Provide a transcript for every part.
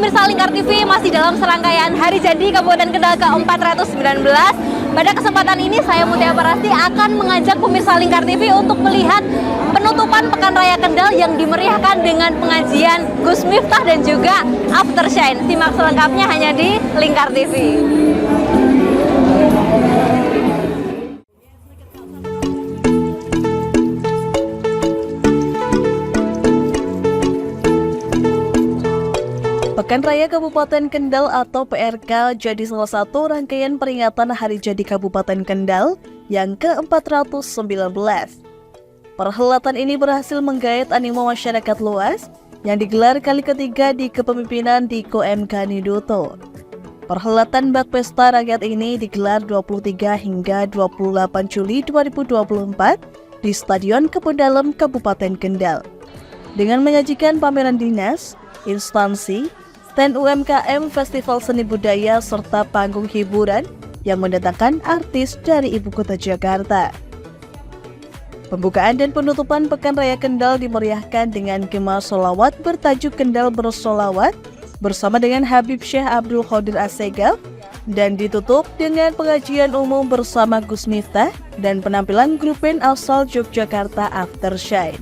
pemirsa Lingkar TV, masih dalam serangkaian Hari Jadi Kabupaten Kendal ke-419. Pada kesempatan ini saya Mutia Parasti akan mengajak pemirsa Lingkar TV untuk melihat penutupan Pekan Raya Kendal yang dimeriahkan dengan pengajian Gus Miftah dan juga Aftershine. Simak selengkapnya hanya di Lingkar TV. Pekan Raya Kabupaten Kendal atau PRK jadi salah satu rangkaian peringatan Hari Jadi Kabupaten Kendal yang ke-419. Perhelatan ini berhasil menggait animo masyarakat luas yang digelar kali ketiga di kepemimpinan Diko M. Kaniduto. Perhelatan Bak Pesta Rakyat ini digelar 23 hingga 28 Juli 2024 di Stadion Kebun Dalem, Kabupaten Kendal. Dengan menyajikan pameran dinas, instansi, stand UMKM, festival seni budaya, serta panggung hiburan yang mendatangkan artis dari ibu kota Jakarta. Pembukaan dan penutupan Pekan Raya Kendal dimeriahkan dengan kemah sholawat bertajuk Kendal Bersolawat bersama dengan Habib Syekh Abdul Qadir Assegaf dan ditutup dengan pengajian umum bersama Gus Miftah dan penampilan grup band asal Yogyakarta Aftershine.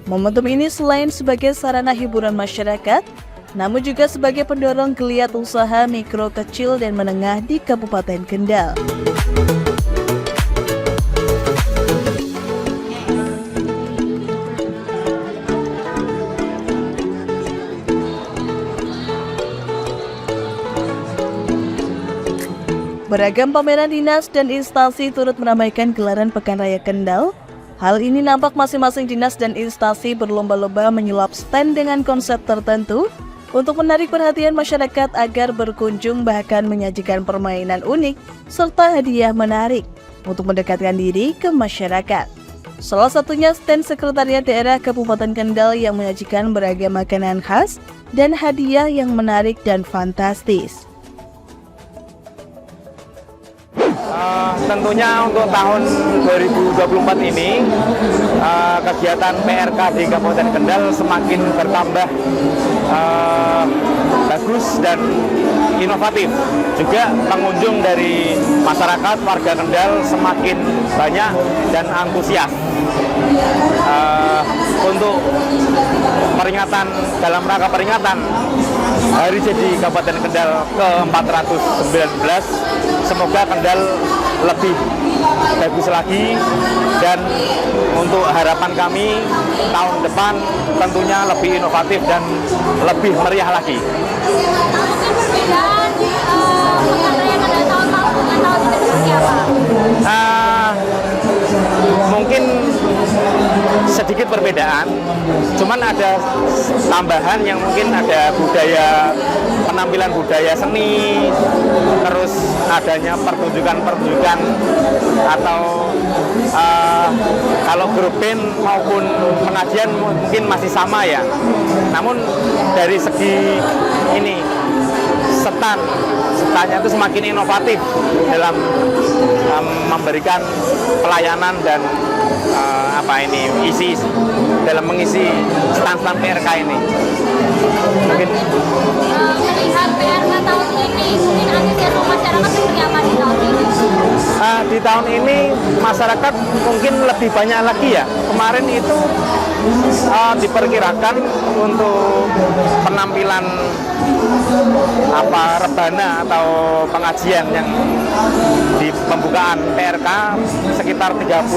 Momentum ini selain sebagai sarana hiburan masyarakat, namun juga sebagai pendorong geliat usaha mikro, kecil, dan menengah di Kabupaten Kendal. Beragam pameran dinas dan instansi turut meramaikan gelaran Pekan Raya Kendal. Hal ini nampak masing-masing dinas dan instansi berlomba-lomba menyulap stand dengan konsep tertentu untuk menarik perhatian masyarakat agar berkunjung, bahkan menyajikan permainan unik serta hadiah menarik untuk mendekatkan diri ke masyarakat. Salah satunya stand Sekretariat Daerah Kabupaten Kendal yang menyajikan beragam makanan khas dan hadiah yang menarik dan fantastis. Tentunya untuk tahun 2024 ini kegiatan PRK di Kabupaten Kendal semakin bertambah bagus dan inovatif. Juga pengunjung dari masyarakat warga Kendal semakin banyak dan antusias. Untuk peringatan, dalam rangka peringatan Hari Jadi Kabupaten Kendal ke-419, semoga Kendal lebih bagus lagi, dan untuk harapan kami tahun depan tentunya lebih inovatif dan lebih meriah lagi. Mungkin sedikit perbedaan, cuman ada tambahan yang mungkin ada budaya, penampilan budaya seni, terus adanya pertunjukan atau kalau grup band maupun pengajian mungkin masih sama ya. Namun dari segi ini stand-nya itu semakin inovatif dalam memberikan pelayanan dan isi dalam mengisi stand-stand PRK ini. Mungkin melihat PRK tahun ini, mungkin antusiasme masyarakat seperti apa di tahun ini? Di tahun ini masyarakat mungkin lebih banyak lagi ya. Kemarin itu diperkirakan untuk penampilan rebana atau pengajian yang di pembukaan PRK sekitar 3.000.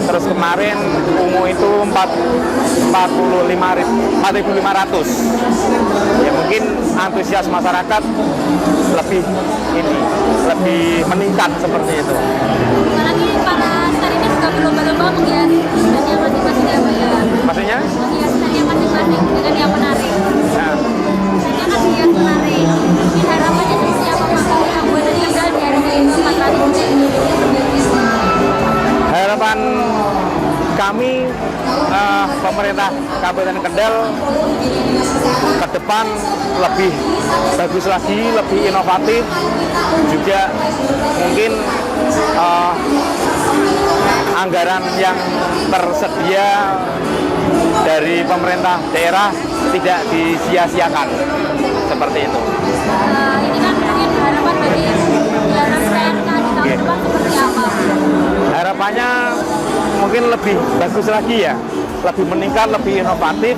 Terus kemarin ungu itu 4.500. Ya mungkin antusias masyarakat lebih meningkat seperti itu. Apalagi para star ini juga berlomba-lomba menghias standnya masing-masing ya Pak ya. Maksudnya? Menghias standnya masing-masing dengan yang menarik. Nah. Standnya kan hias menarik. Mungkin harapannya seperti apa Pak buat Kendal di hari ke-419 ini? Harapan kami pemerintah Kabupaten Kendal ke depan lebih bagus lagi, lebih inovatif, juga mungkin anggaran yang tersedia dari pemerintah daerah tidak disia-siakan seperti itu. Ini kan mungkin harapan bagi gelaran PRK di tahun depan seperti apa? Harapannya mungkin lebih bagus lagi ya, lebih meningkat, lebih inovatif,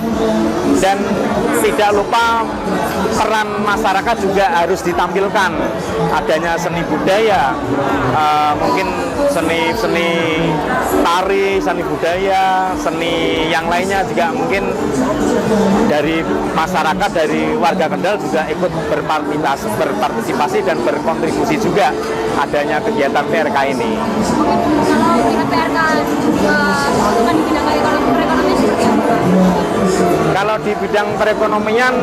dan tidak lupa peran masyarakat juga harus ditampilkan. Adanya seni budaya, mungkin seni tari, seni budaya, seni yang lainnya juga mungkin dari masyarakat, dari warga Kendal juga ikut berpartisipasi dan berkontribusi juga adanya kegiatan PRK ini. Kalau dengan PRK bukan di bidang perekonomian seperti apa? Kalau di bidang perekonomian,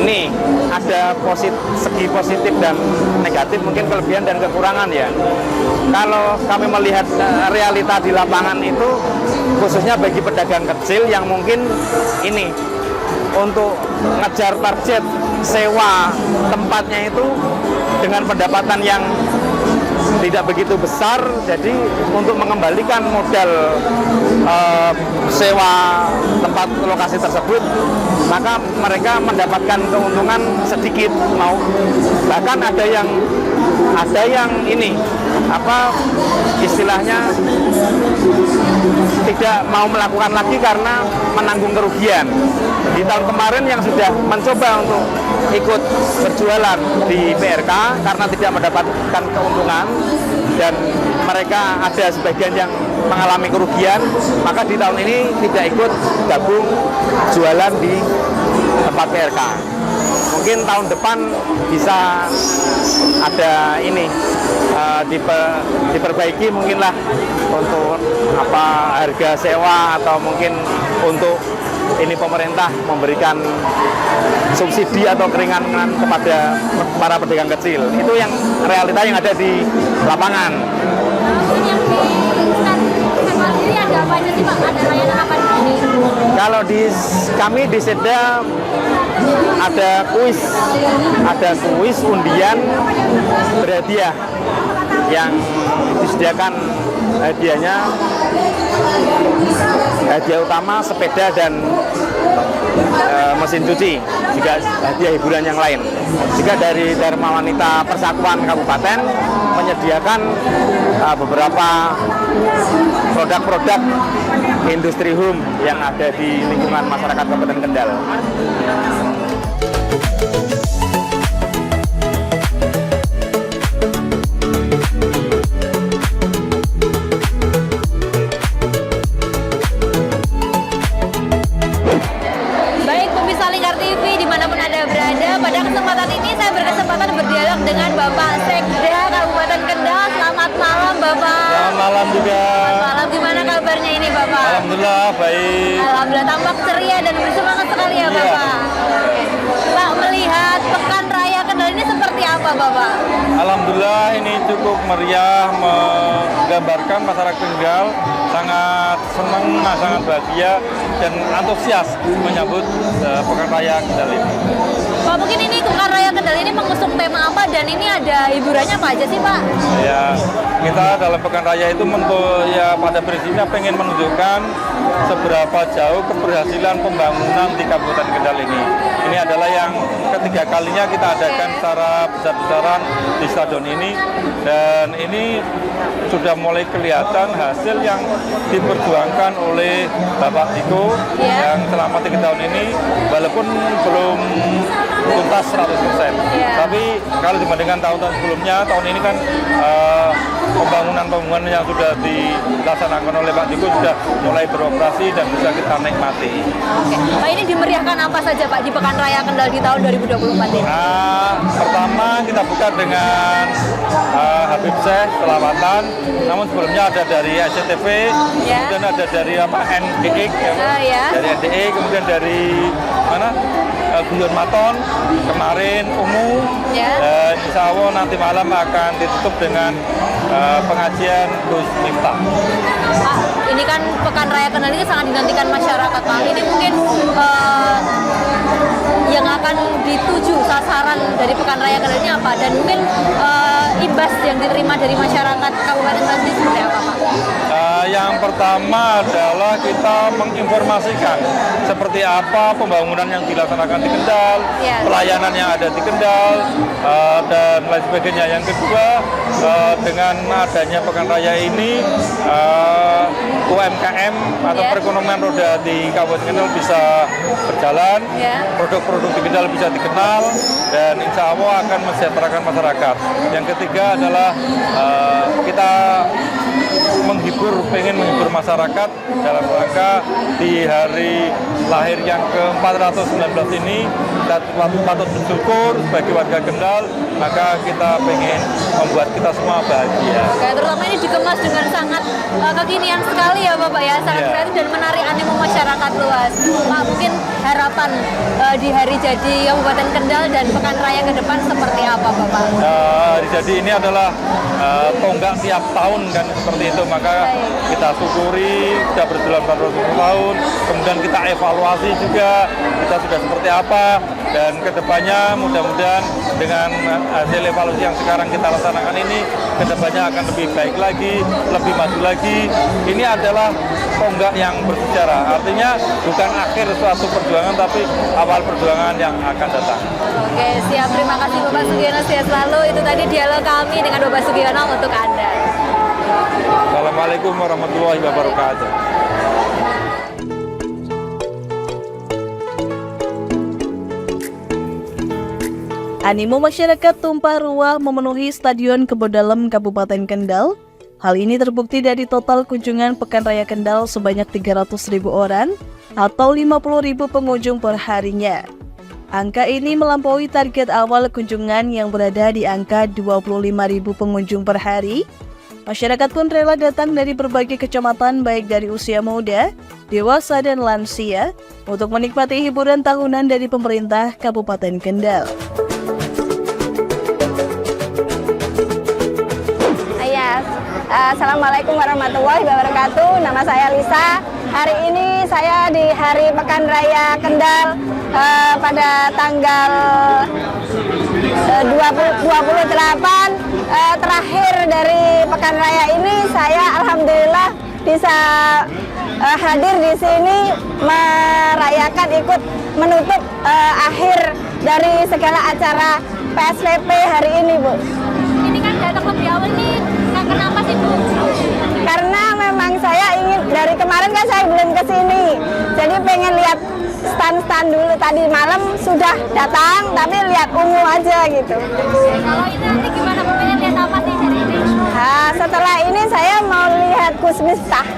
nih ada segi positif dan negatif, mungkin kelebihan dan kekurangan ya. Kalau kami melihat realita di lapangan itu, khususnya bagi pedagang kecil yang mungkin ini untuk ngejar target sewa tempatnya itu dengan pendapatan yang tidak begitu besar, jadi untuk mengembalikan modal sewa tempat lokasi tersebut, maka mereka mendapatkan keuntungan sedikit, bahkan ada yang ini istilahnya tidak mau melakukan lagi karena menanggung kerugian. Di tahun kemarin yang sudah mencoba untuk ikut berjualan di PRK karena tidak mendapatkan keuntungan dan mereka ada sebagian yang mengalami kerugian, maka di tahun ini tidak ikut gabung jualan di tempat PRK. Mungkin tahun depan bisa ada ini diperbaiki mungkinlah untuk harga sewa, atau mungkin untuk ini pemerintah memberikan subsidi atau keringanan kepada para pedagang kecil. Itu yang realita yang ada di lapangan. Mungkin yang di festival ini ada apa aja sih Pak? Ada layanan apa di sini? Kalau kami di Seda ada kuis undian berhadiah yang disediakan. Hadiahnya hadiah utama sepeda dan mesin cuci, juga hadiah hiburan yang lain. Juga dari Dharma Wanita Persatuan Kabupaten menyediakan beberapa produk-produk industri home yang ada di lingkungan masyarakat Kabupaten Kendal. Pada kesempatan ini saya berkesempatan berdialog dengan Bapak Sekda Kabupaten Kendal. Selamat malam Bapak. Selamat malam juga. Selamat malam. Gimana kabarnya ini Bapak? Alhamdulillah baik. Alhamdulillah, tampak ceria dan bersemangat sekali ya Bapak. Pak, melihat Pekan Raya Kendal ini seperti apa Bapak? Alhamdulillah ini cukup meriah, menggambarkan masyarakat Kendal sangat senang, sangat bahagia dan antusias menyambut Pekan Raya Kendal ini. Pak, mungkin ini Pekan Raya Kendal ini mengusung tema apa dan ini ada hiburannya apa aja sih Pak? Ya, kita dalam Pekan Raya itu pada prinsipnya pengen menunjukkan seberapa jauh keberhasilan pembangunan di Kabupaten Kendal ini. Ini adalah yang ketiga kalinya kita adakan secara besar-besaran di stadion ini, dan ini sudah mulai kelihatan hasil yang diperjuangkan oleh Bapak Diko yang selama 3 tahun ini, walaupun belum tuntas 100%. Tapi kalau dibandingkan tahun-tahun sebelumnya, tahun ini kan pembangunan yang sudah dilaksanakan oleh Pak Diko sudah mulai beroperasi dan bisa kita nikmati. Oke. Pak, ini dimeriahkan apa saja Pak di Pekan Raya Kendal di tahun 2024 ini? Pertama kita buka dengan Habib Syekh selawatan, namun sebelumnya ada dari SCTV, kemudian ada dari NDX, dari NDX, kemudian dari mana? Guyon Maton, kemarin Ungu, dan insya Allah nanti malam akan ditutup dengan pengajian Gus Miftah. Pak, ini kan Pekan Raya Kendal ini sangat dinantikan masyarakat Pak. Ini mungkin yang akan dituju sasaran dari Pekan Raya Kendal ini apa? Dan mungkin imbas yang diterima dari masyarakat Kabupaten Kendal seperti apa Pak? Yang Yang pertama adalah kita menginformasikan seperti apa pembangunan yang dilaksanakan di Kendal, pelayanan yang ada di Kendal, dan lain sebagainya. Yang kedua, dengan adanya Pekan Raya ini, UMKM atau perekonomian roda di Kabupaten Kendal bisa berjalan, produk-produk di Kendal bisa dikenal, dan insya Allah akan mensejahterakan masyarakat. Yang ketiga adalah kita pengen menghibur masyarakat dalam rangka di hari lahir yang ke-419 ini. Kita patut bersyukur sebagai warga Kendal, maka kita pengen membuat kita semua bahagia. Oke, terutama ini dikemas dengan sangat kekinian sekali ya Bapak ya, sangat kreatif dan menarik animo masyarakat luas. Pak, mungkin harapan di hari jadi Kabupaten Kendal dan Pekan Raya ke depan seperti apa Bapak? Hari jadi ini adalah tonggak tiap tahun kan seperti itu, maka kita syukuri sudah berjalan 400 tahun, kemudian kita evaluasi juga kita sudah seperti apa, dan kedepannya mudah-mudahan dengan hasil evaluasi yang sekarang kita laksanakan ini, kedepannya akan lebih baik lagi, lebih maju lagi. Ini adalah tonggak yang bersejarah, artinya bukan akhir suatu perjuangan tapi awal perjuangan yang akan datang. Oke, siap. Terima kasih Bapak Sugiono, sehat selalu. Itu tadi dialog kami dengan Bapak Sugiono untuk Anda. Assalamualaikum warahmatullahi wabarakatuh. Animo masyarakat tumpah ruah memenuhi Stadion Kebodalem Kabupaten Kendal. Hal ini terbukti dari total kunjungan Pekan Raya Kendal sebanyak 300.000 orang atau 50.000 pengunjung per harinya. Angka ini melampaui target awal kunjungan yang berada di angka 25.000 pengunjung per hari. Masyarakat pun rela datang dari berbagai kecamatan baik dari usia muda, dewasa dan lansia untuk menikmati hiburan tahunan dari pemerintah Kabupaten Kendal. Assalamualaikum warahmatullahi wabarakatuh. Nama saya Lisa. Hari ini saya di Hari Pekan Raya Kendal pada tanggal 28 terakhir dari Pekan Raya ini. Saya alhamdulillah bisa hadir di sini merayakan, ikut menutup akhir dari segala acara PSBB hari ini, Bu. Ini kan datang lebih awal nih. Kenapa sih Bu? Karena memang saya ingin, dari kemarin kan saya belum ke sini, jadi pengen lihat stand-stand dulu. Tadi malam sudah datang, tapi lihat ungu aja gitu. Kalau ini nanti gimana Bu? Pengen lihat apa sih hari ini? Nah, setelah ini saya mau lihat Gus Miftah.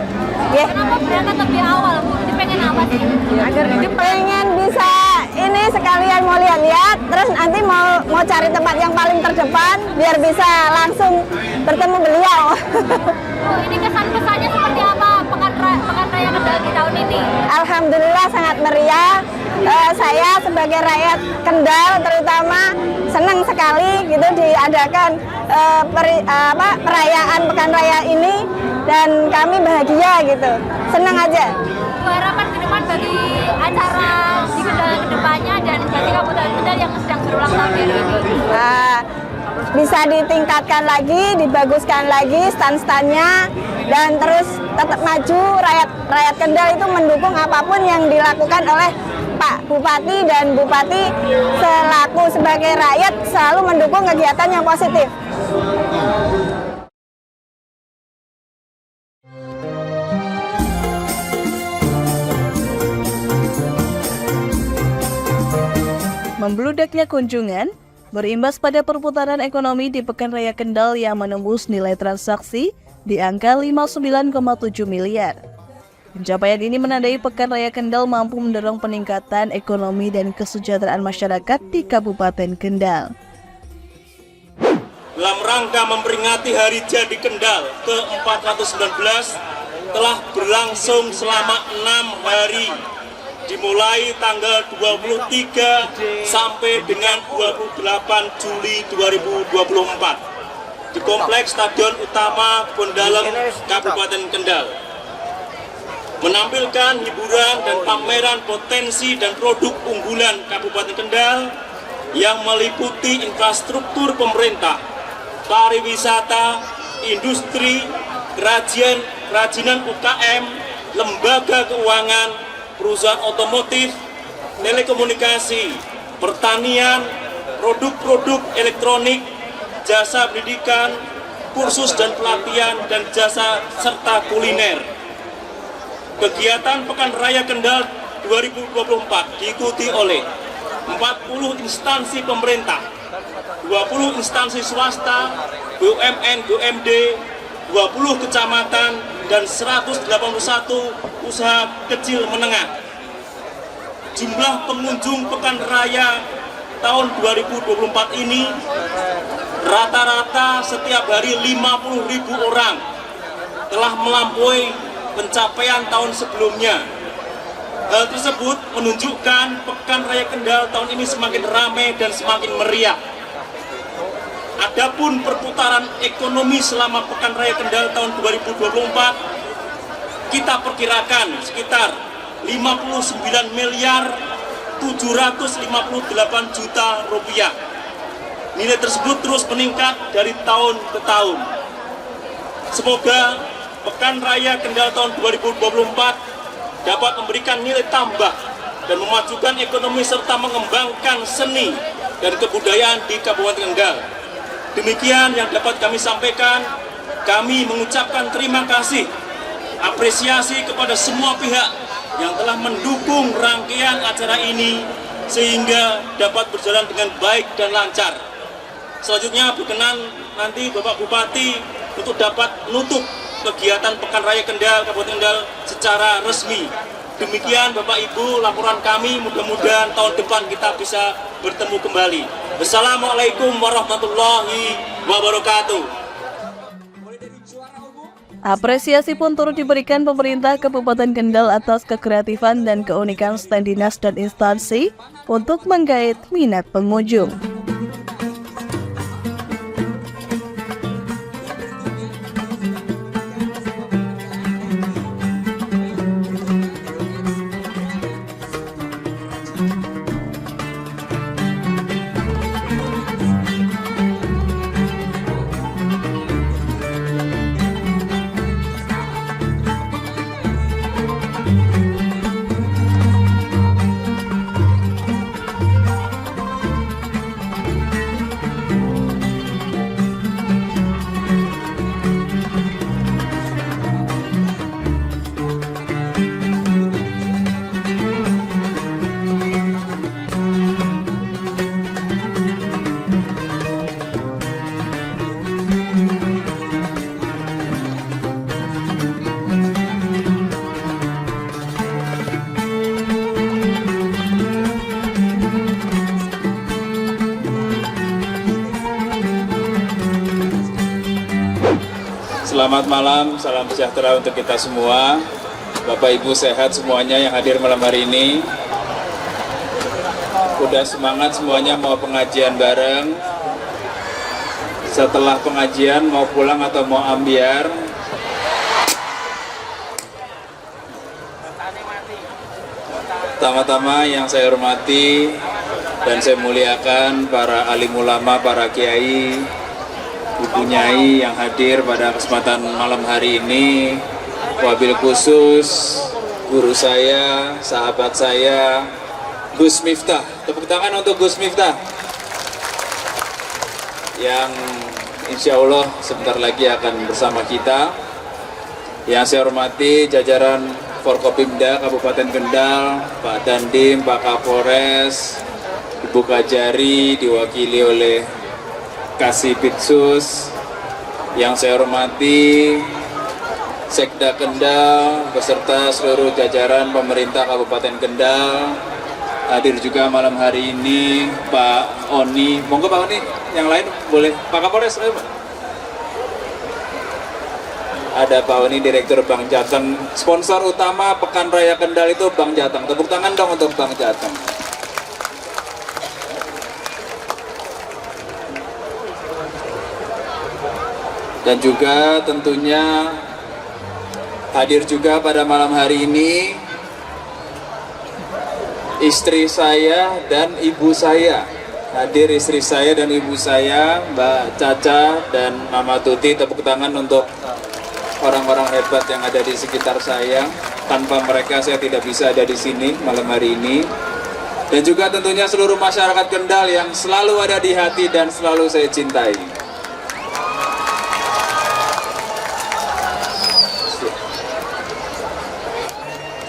Kenapa berangkat lebih awal Bu? Ini pengen apa sih? Agar pengen bisa ini sekalian mau lihat-lihat, terus nanti mau cari tempat yang paling terdepan biar bisa langsung bertemu beliau. Bu, ini kesan-pesannya seperti apa Pekan Raya Kendal di tahun ini? Alhamdulillah sangat meriah. Saya sebagai rakyat Kendal terutama senang sekali gitu diadakan perayaan Pekan Raya ini, dan kami bahagia gitu, senang aja. Bu, harapan ke depan bagi acara di Kendal ke depannya dan bagi Kabupaten Kendal yang sedang berulang tahun ini? Bisa ditingkatkan lagi, dibaguskan lagi stand-standnya, dan terus tetap maju. Rakyat Kendal itu mendukung apapun yang dilakukan oleh Pak Bupati, dan Bupati selaku sebagai rakyat selalu mendukung kegiatan yang positif. Membludaknya kunjungan berimbas pada perputaran ekonomi di Pekan Raya Kendal yang menembus nilai transaksi di angka 59,7 miliar. Pencapaian ini menandai Pekan Raya Kendal mampu mendorong peningkatan ekonomi dan kesejahteraan masyarakat di Kabupaten Kendal. Dalam rangka memperingati Hari Jadi Kendal ke-419 telah berlangsung selama 6 hari, dimulai tanggal 23 sampai dengan 28 Juli 2024 di Kompleks Stadion Utama Kebodalem Kabupaten Kendal, menampilkan hiburan dan pameran potensi dan produk unggulan Kabupaten Kendal yang meliputi infrastruktur pemerintah, pariwisata, industri, kerajinan kerajinan UKM, lembaga keuangan, perusahaan otomotif, telekomunikasi, pertanian, produk-produk elektronik, jasa pendidikan, kursus dan pelatihan, dan jasa serta kuliner. Kegiatan Pekan Raya Kendal 2024 diikuti oleh 40 instansi pemerintah, 20 instansi swasta, BUMN, BUMD, 20 kecamatan, dan 181 usaha kecil menengah. Jumlah pengunjung Pekan Raya tahun 2024 ini rata-rata setiap hari 50.000 orang, telah melampaui pencapaian tahun sebelumnya. Hal tersebut menunjukkan Pekan Raya Kendal tahun ini semakin ramai dan semakin meriah. Adapun perputaran ekonomi selama Pekan Raya Kendal tahun 2024 kita perkirakan sekitar 59 miliar 758 juta rupiah. Nilai tersebut terus meningkat dari tahun ke tahun. Semoga Pekan Raya Kendal tahun 2024 dapat memberikan nilai tambah dan memajukan ekonomi serta mengembangkan seni dan kebudayaan di Kabupaten Kendal. Demikian yang dapat kami sampaikan. Kami mengucapkan terima kasih, apresiasi kepada semua pihak yang telah mendukung rangkaian acara ini sehingga dapat berjalan dengan baik dan lancar. Selanjutnya berkenan nanti Bapak Bupati untuk dapat menutup kegiatan Pekan Raya Kendal Kabupaten Kendal secara resmi. Demikian Bapak Ibu laporan kami, mudah-mudahan tahun depan kita bisa bertemu kembali. Wassalamualaikum warahmatullahi wabarakatuh. Apresiasi pun turut diberikan pemerintah Kabupaten Kendal atas kekreatifan dan keunikan stand dinas dan instansi untuk menggait minat pengunjung. Selamat malam, salam sejahtera untuk kita semua. Bapak Ibu sehat semuanya yang hadir malam hari ini. Udah semangat semuanya mau pengajian bareng. Setelah pengajian mau pulang atau mau ambiar? Pertama-tama yang saya hormati dan saya muliakan para alim ulama, para kiai, Ibu Nyai yang hadir pada kesempatan malam hari ini, wabil khusus guru saya, sahabat saya, Gus Miftah. Tepuk tangan untuk Gus Miftah yang insya Allah sebentar lagi akan bersama kita. Yang saya hormati jajaran Forkopimda Kabupaten Kendal, Pak Dandim, Pak Kapolres, Ibu Kajari diwakili oleh Kasipitsus. Yang saya hormati Sekda Kendal beserta seluruh jajaran pemerintah Kabupaten Kendal. Hadir juga malam hari ini Pak Oni. Monggo Pak Oni, yang lain boleh. Pak Kapolres, ayo Pak. Ada Pak Oni, Direktur Bank Jateng. Sponsor utama Pekan Raya Kendal itu Bank Jateng. Tepuk tangan dong untuk Bank Jateng. Dan juga tentunya hadir juga pada malam hari ini istri saya dan ibu saya. Hadir istri saya dan ibu saya, Mbak Caca dan Mama Tuti. Tepuk tangan untuk orang-orang hebat yang ada di sekitar saya. Tanpa mereka saya tidak bisa ada di sini malam hari ini. Dan juga tentunya seluruh masyarakat Kendal yang selalu ada di hati dan selalu saya cintai.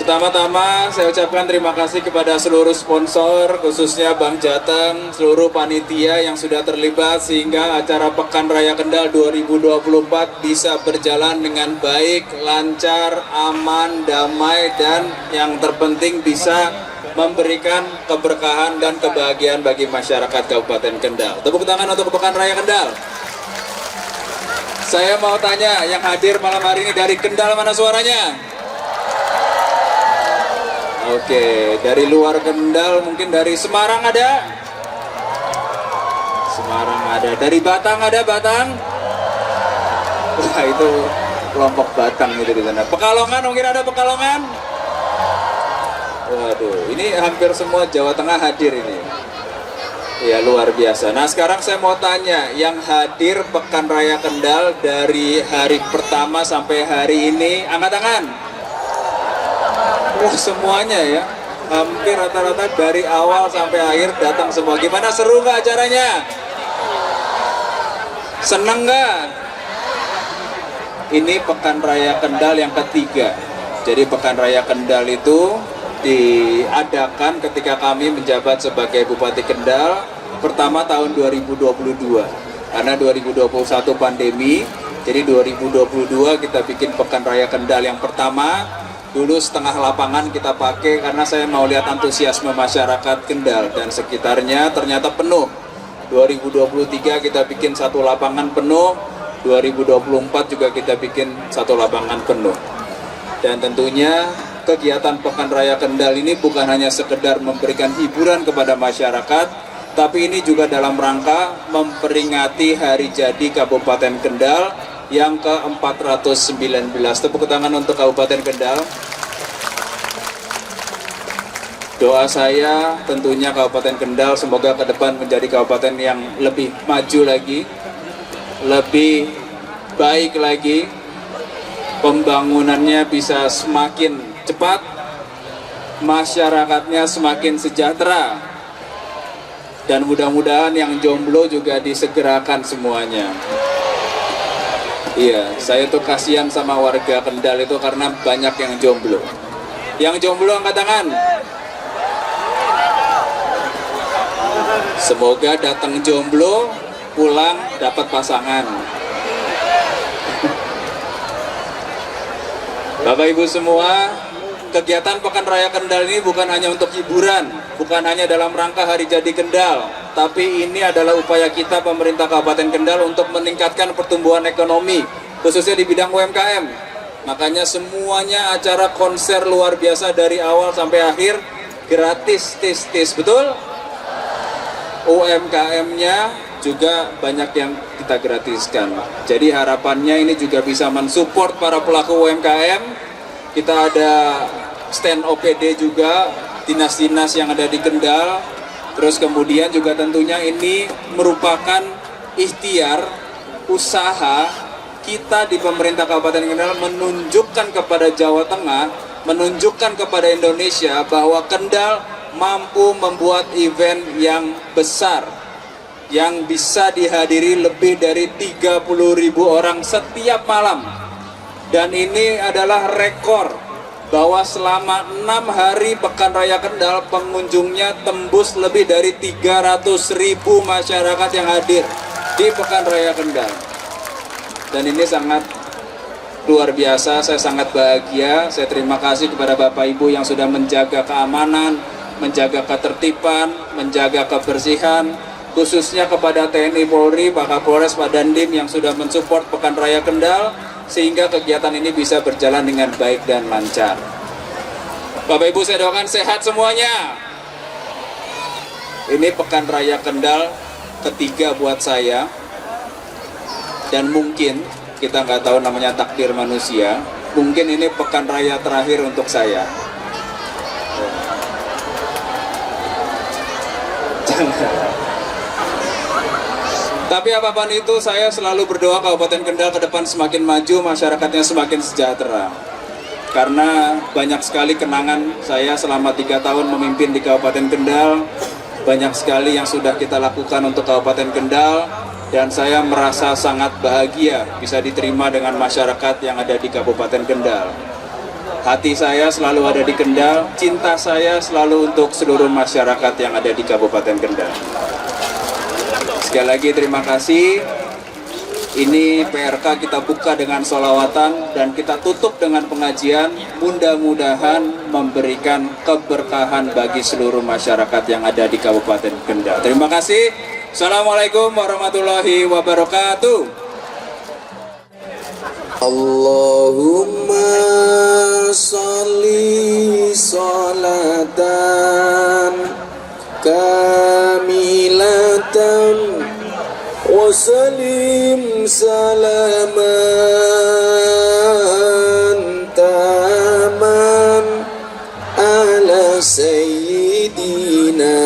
Pertama-tama saya ucapkan terima kasih kepada seluruh sponsor, khususnya Bank Jateng, seluruh panitia yang sudah terlibat sehingga acara Pekan Raya Kendal 2024 bisa berjalan dengan baik, lancar, aman, damai, dan yang terpenting bisa memberikan keberkahan dan kebahagiaan bagi masyarakat Kabupaten Kendal. Tepuk tangan untuk Pekan Raya Kendal. Saya mau tanya, yang hadir malam hari ini dari Kendal mana suaranya? Oke, dari luar Kendal, mungkin dari Semarang ada? Semarang ada. Dari Batang ada, Batang? Wah, itu kelompok Batang itu di sana. Pekalongan mungkin ada, Pekalongan? Waduh, ini hampir semua Jawa Tengah hadir ini. Ya, luar biasa. Nah, sekarang saya mau tanya, yang hadir Pekan Raya Kendal dari hari pertama sampai hari ini, angkat tangan. Wah, semuanya ya, hampir rata-rata dari awal sampai akhir datang semua. Gimana, seru nggak acaranya? Seneng nggak? Ini Pekan Raya Kendal yang ketiga. Jadi Pekan Raya Kendal itu diadakan ketika kami menjabat sebagai Bupati Kendal pertama tahun 2022. Karena 2021 pandemi, jadi 2022 kita bikin Pekan Raya Kendal yang pertama. Dulu setengah lapangan kita pakai karena saya mau lihat antusiasme masyarakat Kendal dan sekitarnya, ternyata penuh. 2023 kita bikin satu lapangan penuh, 2024 juga kita bikin satu lapangan penuh. Dan tentunya kegiatan Pekan Raya Kendal ini bukan hanya sekedar memberikan hiburan kepada masyarakat, tapi ini juga dalam rangka memperingati hari jadi Kabupaten Kendal yang ke-419. Tepuk tangan untuk Kabupaten Kendal. Doa saya tentunya Kabupaten Kendal semoga ke depan menjadi kabupaten yang lebih maju lagi, lebih baik lagi, pembangunannya bisa semakin cepat, masyarakatnya semakin sejahtera, dan mudah-mudahan yang jomblo juga disegerakan semuanya. Iya, saya tuh kasihan sama warga Kendal itu karena banyak yang jomblo. Yang jomblo angkat tangan. Semoga datang jomblo, pulang dapat pasangan. Bapak Ibu semua, kegiatan Pekan Raya Kendal ini bukan hanya untuk hiburan, bukan hanya dalam rangka Hari Jadi Kendal, tapi ini adalah upaya kita pemerintah Kabupaten Kendal untuk meningkatkan pertumbuhan ekonomi, khususnya di bidang UMKM. Makanya semuanya acara konser luar biasa dari awal sampai akhir gratis, tis, betul? UMKM-nya juga banyak yang kita gratiskan. Jadi harapannya ini juga bisa mensupport para pelaku UMKM. Kita ada stand OPD juga, dinas-dinas yang ada di Kendal. Terus kemudian juga tentunya ini merupakan ikhtiar usaha kita di pemerintah Kabupaten Kendal menunjukkan kepada Jawa Tengah, menunjukkan kepada Indonesia bahwa Kendal mampu membuat event yang besar yang bisa dihadiri lebih dari 30.000 orang setiap malam. Dan ini adalah rekor bahwa selama 6 hari Pekan Raya Kendal pengunjungnya tembus lebih dari 300.000 masyarakat yang hadir di Pekan Raya Kendal. Dan ini sangat luar biasa, saya sangat bahagia. Saya terima kasih kepada Bapak Ibu yang sudah menjaga keamanan, menjaga ketertiban, menjaga kebersihan, khususnya kepada TNI Polri, Pak Kapolres, Pak Dandim yang sudah mensupport Pekan Raya Kendal sehingga kegiatan ini bisa berjalan dengan baik dan lancar. Bapak Ibu saya doakan sehat semuanya. Ini Pekan Raya Kendal ketiga buat saya, dan mungkin kita nggak tahu namanya takdir manusia, mungkin ini Pekan Raya terakhir untuk saya. Tapi apapun itu, saya selalu berdoa Kabupaten Kendal ke depan semakin maju, masyarakatnya semakin sejahtera. Karena banyak sekali kenangan saya selama 3 tahun memimpin di Kabupaten Kendal. Banyak sekali yang sudah kita lakukan untuk Kabupaten Kendal. Dan saya merasa sangat bahagia bisa diterima dengan masyarakat yang ada di Kabupaten Kendal. Hati saya selalu ada di Kendal, cinta saya selalu untuk seluruh masyarakat yang ada di Kabupaten Kendal. Sekali lagi terima kasih. Ini PRK kita buka dengan sholawatan dan kita tutup dengan pengajian. Mudah-mudahan memberikan keberkahan bagi seluruh masyarakat yang ada di Kabupaten Kendal. Terima kasih. Assalamualaikum warahmatullahi wabarakatuh. Allahumma sholli sholatan kamilatan wa salim salaman taman ala sayyidina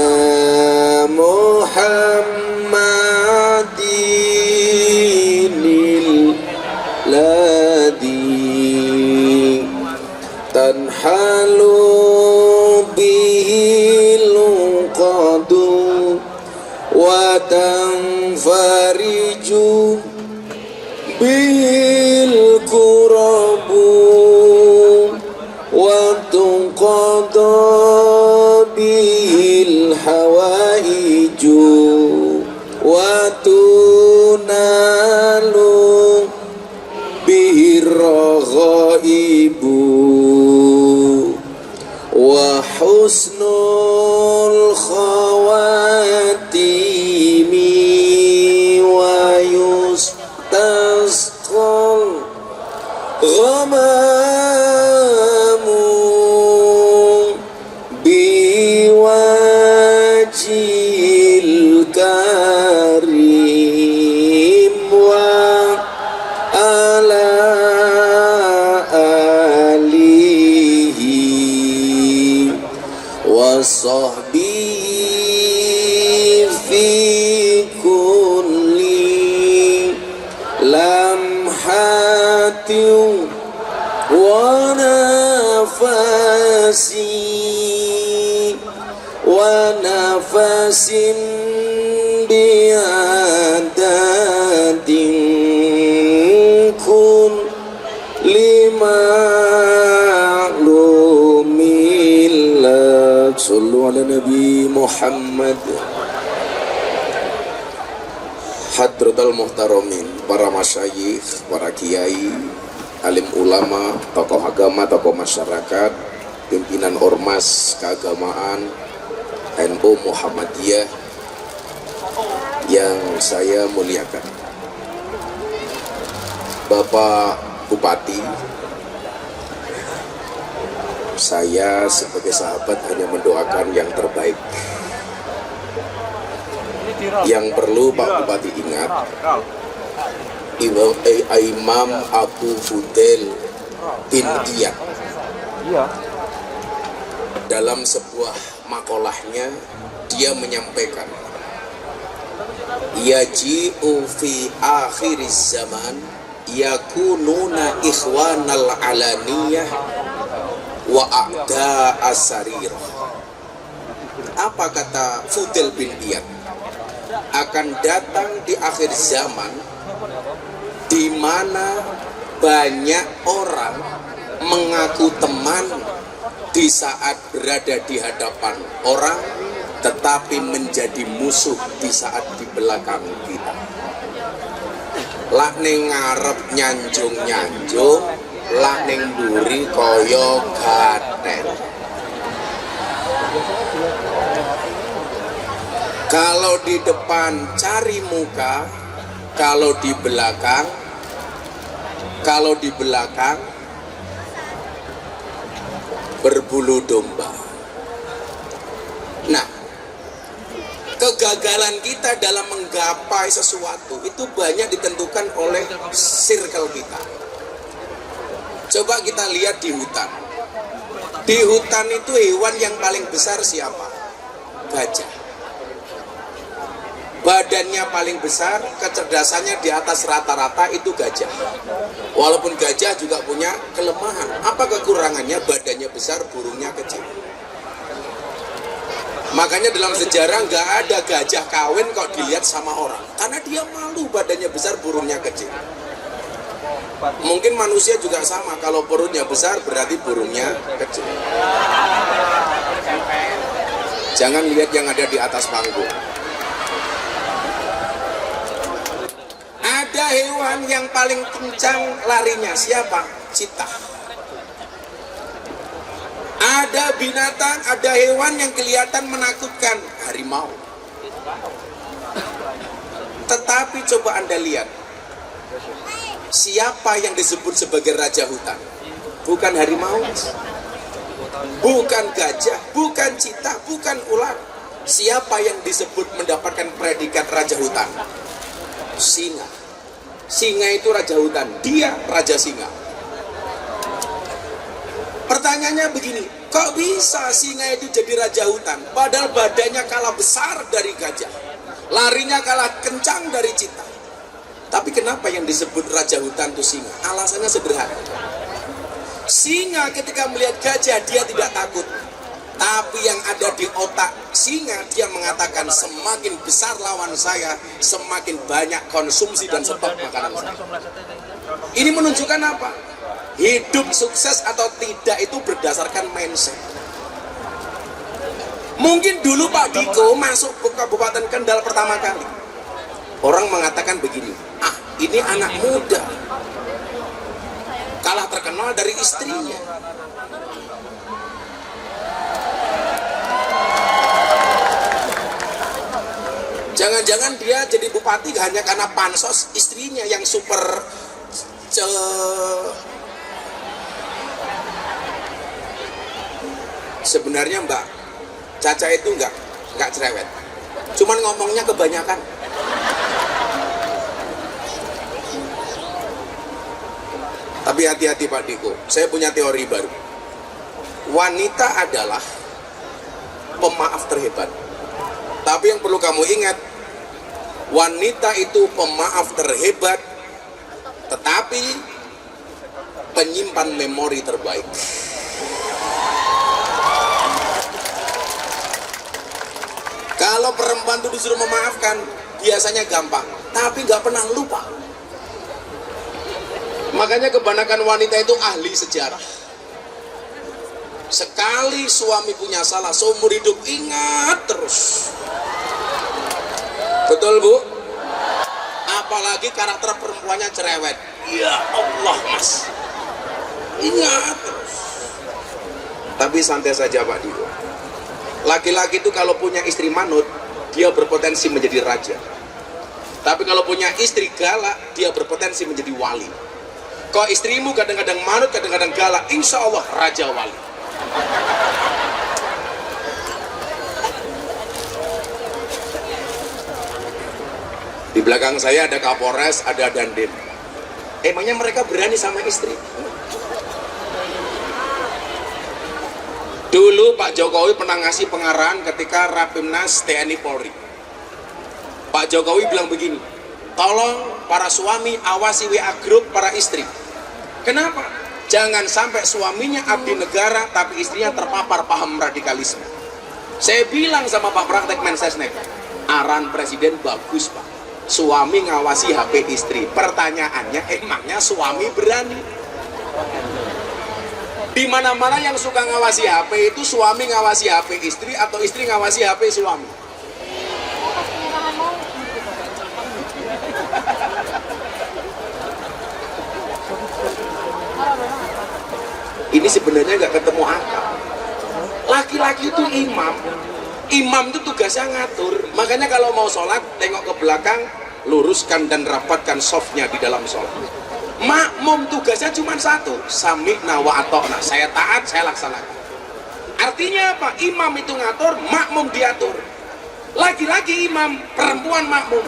Muhammadinil ladzi tanhalu bihil qadu wa tanfariju bil kurabu wa tunqada bil hawaiju wa tunalu bihir raghaibu wa husnul khawatimi wa yustasqal ghamamu biwajil karim wa ala alihi wa sahbihi fi kulli lamhatin wa nafasin biadatin kun lima'lumillah. Sallu ala Nabi Muhammad. Hadratul muhtaramin, para masyayikh, para kiai, alim ulama, tokoh agama, tokoh masyarakat, pimpinan ormas keagamaan NU Muhammadiyah yang saya muliakan, Bapak Bupati, saya sebagai sahabat hanya mendoakan yang terbaik. Yang perlu Pak Bupati ingat, Imam Abu Fudel bin Iyad dalam sebuah makolahnya dia menyampaikan, yaji'u fi akhiriz zaman yakununa ikhwanal alaniyah wa a'da asarirah. Apa kata Fudel bin Iyad? Akan datang di akhir zaman di mana banyak orang mengaku teman di saat berada di hadapan orang, tetapi menjadi musuh di saat di belakang kita. Lak ning ngarep nyanjung-nyanjung, lak ning mburi kaya gaten. Kalau di depan cari muka, kalau di belakang berbulu domba. Nah, kegagalan kita dalam menggapai sesuatu itu banyak ditentukan oleh circle kita. Coba kita lihat di hutan. Di hutan itu hewan yang paling besar siapa? Gajah. badannya paling besar, kecerdasannya di atas rata-rata itu gajah. Walaupun gajah juga punya kelemahan. Apa kekurangannya? Badannya besar, burungnya kecil. Makanya dalam sejarah nggak ada gajah kawin kok dilihat sama orang, karena dia malu badannya besar, burungnya kecil. Mungkin manusia juga sama, kalau perutnya besar berarti burungnya kecil. Jangan lihat yang ada di atas panggung. Ada hewan yang paling kencang larinya, siapa? Citah. Ada binatang, ada hewan yang kelihatan menakutkan, harimau. Tetapi coba Anda lihat, siapa yang disebut sebagai raja hutan? Bukan harimau, bukan gajah, bukan citah, bukan ular. Siapa yang disebut mendapatkan predikat raja hutan? Singa. Singa itu raja hutan, dia raja singa. Pertanyaannya begini, kok bisa singa itu jadi raja hutan? Padahal badannya kalah besar dari gajah, larinya kalah kencang dari citah. Tapi kenapa yang disebut raja hutan itu singa? Alasannya sederhana. Singa ketika melihat gajah dia tidak takut. Tapi yang ada di otak singa, dia mengatakan semakin besar lawan saya, semakin banyak konsumsi dan stok makanan saya. Ini menunjukkan apa? Hidup sukses atau tidak itu berdasarkan mindset. Mungkin dulu Pak Diko masuk ke Kabupaten Kendal pertama kali, orang mengatakan begini, ini anak muda, kalah terkenal dari istrinya. Jangan-jangan dia jadi bupati hanya karena pansos istrinya yang super Sebenarnya Mbak Caca itu nggak cerewet, cuman ngomongnya kebanyakan. Tapi hati-hati Pak Diko, saya punya teori baru. Wanita adalah pemaaf terhebat. Tapi yang perlu kamu ingat, wanita itu pemaaf terhebat, tetapi penyimpan memori terbaik. Kalau perempuan itu disuruh memaafkan, biasanya gampang, tapi nggak pernah lupa. Makanya kebanyakan wanita itu ahli sejarah. Sekali suami punya salah, seumur hidup ingat terus. Betul Bu? Apalagi karakter perempuannya cerewet. Ya Allah Mas, ingat terus. Tapi santai saja Pak Diko. Laki-laki itu kalau punya istri manut, dia berpotensi menjadi raja. Tapi kalau punya istri galak, dia berpotensi menjadi wali. Kalau istrimu kadang-kadang manut, kadang-kadang galak, insya Allah raja wali. Di belakang saya ada Kapolres, ada Dandim. Emangnya mereka berani sama istri? Dulu Pak Jokowi pernah ngasih pengarahan ketika Rapimnas TNI Polri. Pak Jokowi bilang begini, tolong para suami awasi WA grup para istri. Kenapa? Jangan sampai suaminya abdi negara tapi istrinya terpapar paham radikalisme. Saya bilang sama Pak Praktek Mensesnek, arahan Presiden bagus Pak, suami ngawasi HP istri. Pertanyaannya, emangnya suami berani? Di mana-mana yang suka ngawasi HP itu suami ngawasi HP istri atau istri ngawasi HP suami. Ini sebenarnya nggak ketemu akal. Laki-laki itu imam itu tugasnya ngatur. Makanya kalau mau sholat tengok ke belakang, luruskan dan rapatkan softnya di dalam sholat. Makmum tugasnya cuma satu, sami'na wa ata'na, saya taat, saya laksanakan. Artinya apa? Imam itu ngatur, makmum diatur. Laki-laki imam, perempuan makmum.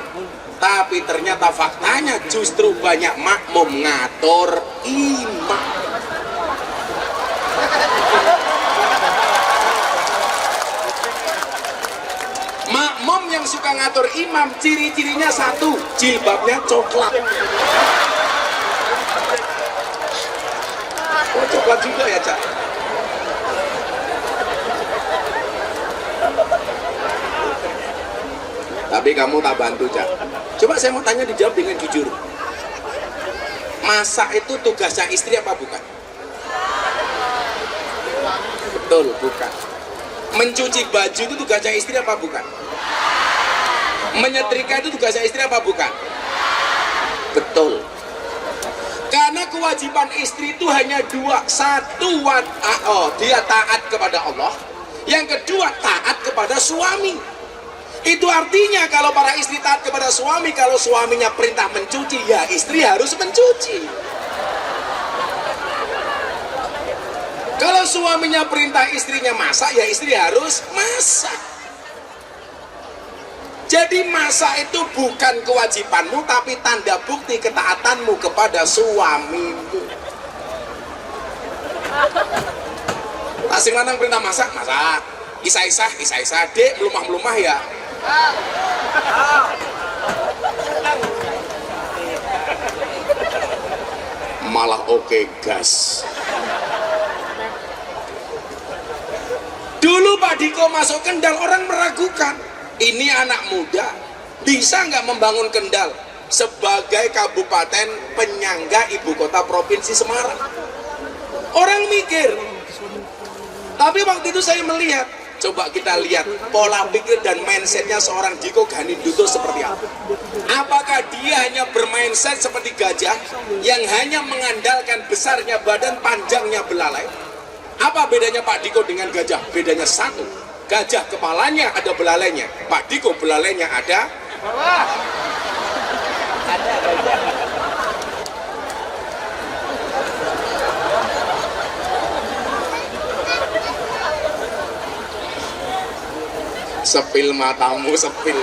Tapi ternyata faktanya justru banyak makmum ngatur imam. Makmum yang suka ngatur imam, ciri-cirinya satu, jilbabnya coklat. Oh, coklat juga ya, Cak? Tapi kamu tak bantu, Cak. Coba saya mau tanya, dijawab dengan jujur. Masak itu tugasnya istri apa bukan? Betul, bukan. Mencuci baju itu tugasnya istri apa bukan? Menyetrika itu tugasnya istri apa bukan? Betul. Karena kewajiban istri itu hanya dua. Satu, dia taat kepada Allah. Yang kedua, taat kepada suami. Itu artinya kalau para istri taat kepada suami, kalau suaminya perintah mencuci, ya istri harus mencuci. Kalau suaminya perintah istrinya masak, ya istri harus masak. Jadi masak itu bukan kewajibanmu, tapi tanda bukti ketaatanmu kepada suamimu. Asing lanang perintah masak, masak. Isa-isa, dek, melumah-melumah ya. Malah oke, gas. Dulu Pak Diko masuk Kendal, orang meragukan, ini anak muda bisa nggak membangun Kendal sebagai kabupaten penyangga ibu kota provinsi Semarang. Orang mikir. Tapi waktu itu saya melihat, coba kita lihat pola pikir dan mindsetnya seorang Diko Ganinduto seperti apa. Apakah dia hanya bermindset seperti gajah yang hanya mengandalkan besarnya badan, panjangnya belalai? Apa bedanya Pak Diko dengan gajah? Bedanya satu, gajah kepalanya ada belalainya, Pak Diko belalainya ada. Sepil matamu, sepil.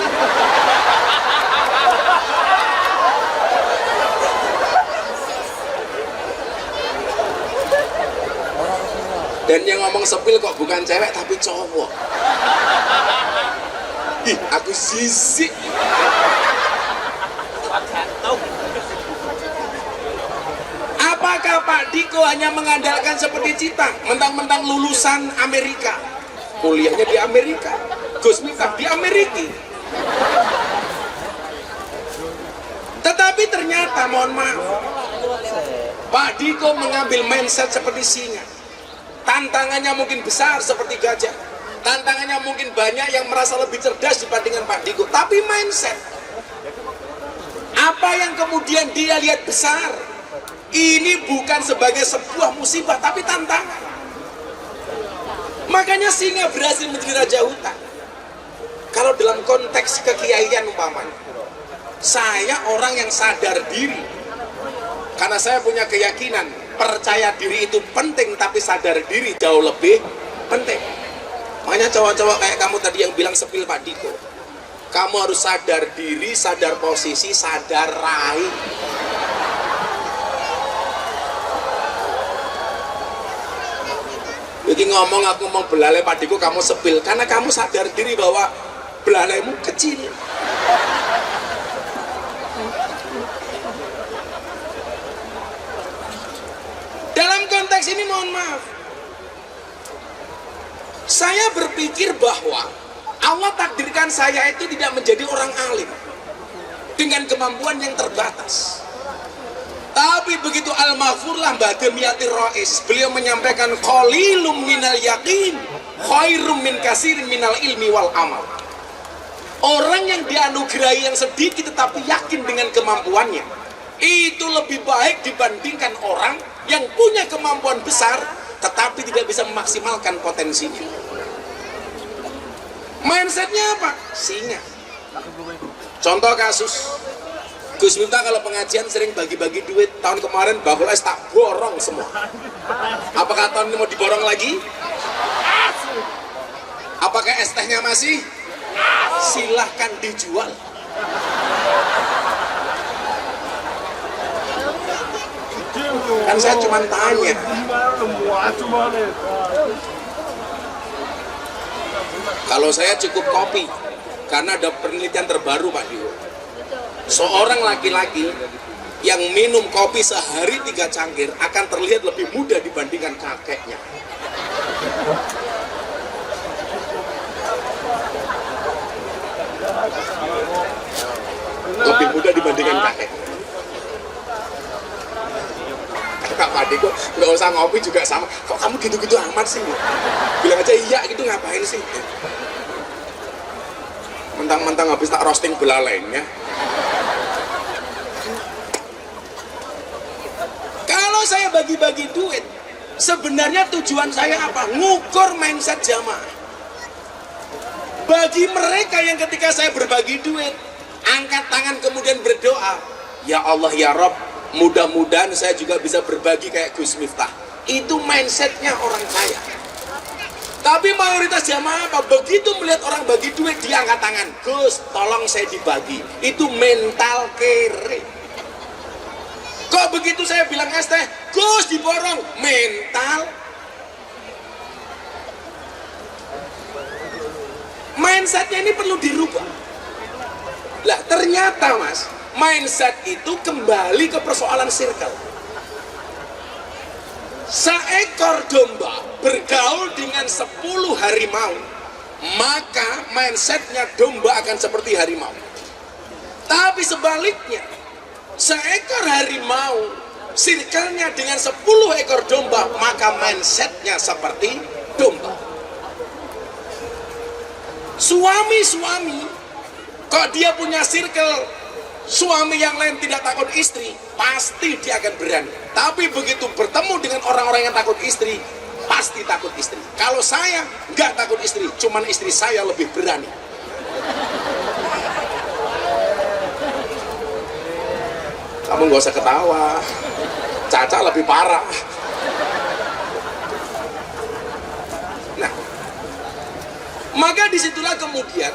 Dan yang ngomong sepil kok bukan cewek tapi cowok. Ih, aku sisik. Apakah Pak Diko hanya mengandalkan seperti Cita, mentang-mentang lulusan Amerika, kuliahnya di Amerika, Gus Miftah di Amerika? Tetapi ternyata, mohon maaf, Pak Diko mengambil mindset seperti singa. Tantangannya mungkin besar seperti gajah, tantangannya mungkin banyak yang merasa lebih cerdas dibandingkan Pak Diko, tapi mindset apa yang kemudian dia lihat besar ini bukan sebagai sebuah musibah tapi tantangan. Makanya singa berhasil menjadi raja hutan. Kalau dalam konteks kekiaian umpamanya, saya orang yang sadar diri karena saya punya keyakinan percaya diri itu penting, tapi sadar diri jauh lebih penting. Makanya cowok-cowok kayak kamu tadi yang bilang sepil Pak Diko, kamu harus sadar diri, sadar posisi, sadar rai. Jadi aku ngomong belalai Pak Diko kamu sepil, karena kamu sadar diri bahwa belalaimu kecil. Dalam konteks ini mohon maaf, saya berpikir bahwa Allah takdirkan saya itu tidak menjadi orang alim dengan kemampuan yang terbatas. Tapi begitu al-maghfurlah bademiyati rois, beliau menyampaikan qalilum minal yakin khairum min kasirin minal ilmi wal amal. Orang yang dianugerahi yang sedikit tetapi yakin dengan kemampuannya, itu lebih baik dibandingkan orang yang punya kemampuan besar tetapi tidak bisa memaksimalkan potensinya. Mindsetnya apa? Singa. Contoh kasus, Gus Miftah kalau pengajian sering bagi-bagi duit. Tahun kemarin bakul es tak borong semua. Apakah tahun ini mau diborong lagi? Apakah es tehnya masih? Silahkan dijual. Kan saya cuma tanya. Kalau saya cukup kopi, Karena ada penelitian terbaru Pak Dio. Seorang laki-laki yang minum kopi sehari 3 cangkir akan terlihat lebih muda dibandingkan kakeknya. Lebih muda dibandingkan kakeknya. Kak Padi kok nggak usah ngopi juga sama. Kok kamu gitu-gitu amat sih? Bilang aja iya gitu, ngapain sih? Mentang-mentang habis tak roasting belalainya. Kalau saya bagi-bagi duit, sebenarnya tujuan saya apa? Ngukur mindset jamaah. Bagi mereka yang ketika saya berbagi duit, angkat tangan kemudian berdoa, ya Allah ya Rob, mudah-mudahan saya juga bisa berbagi kayak Gus Miftah. Itu mindsetnya orang kaya. Tapi mayoritas jamaah apa? Begitu melihat orang bagi duit, dia angkat tangan, Gus tolong saya dibagi. Itu mental kere. Kok begitu saya bilang teh, Gus diborong, mental. Mindsetnya ini perlu dirubah. Lah ternyata mas, mindset itu kembali ke persoalan circle. Seekor domba bergaul dengan 10 harimau, maka mindsetnya domba akan seperti harimau. Tapi sebaliknya, seekor harimau circle-nya dengan 10 ekor domba, maka mindsetnya seperti domba. Suami-suami, kok dia punya circle suami yang lain tidak takut istri, pasti dia akan berani. Tapi begitu bertemu dengan orang-orang yang takut istri, pasti takut istri. Kalau saya nggak takut istri, cuman istri saya lebih berani. Kamu nggak usah ketawa, Caca lebih parah. Nah, maka disitulah kemudian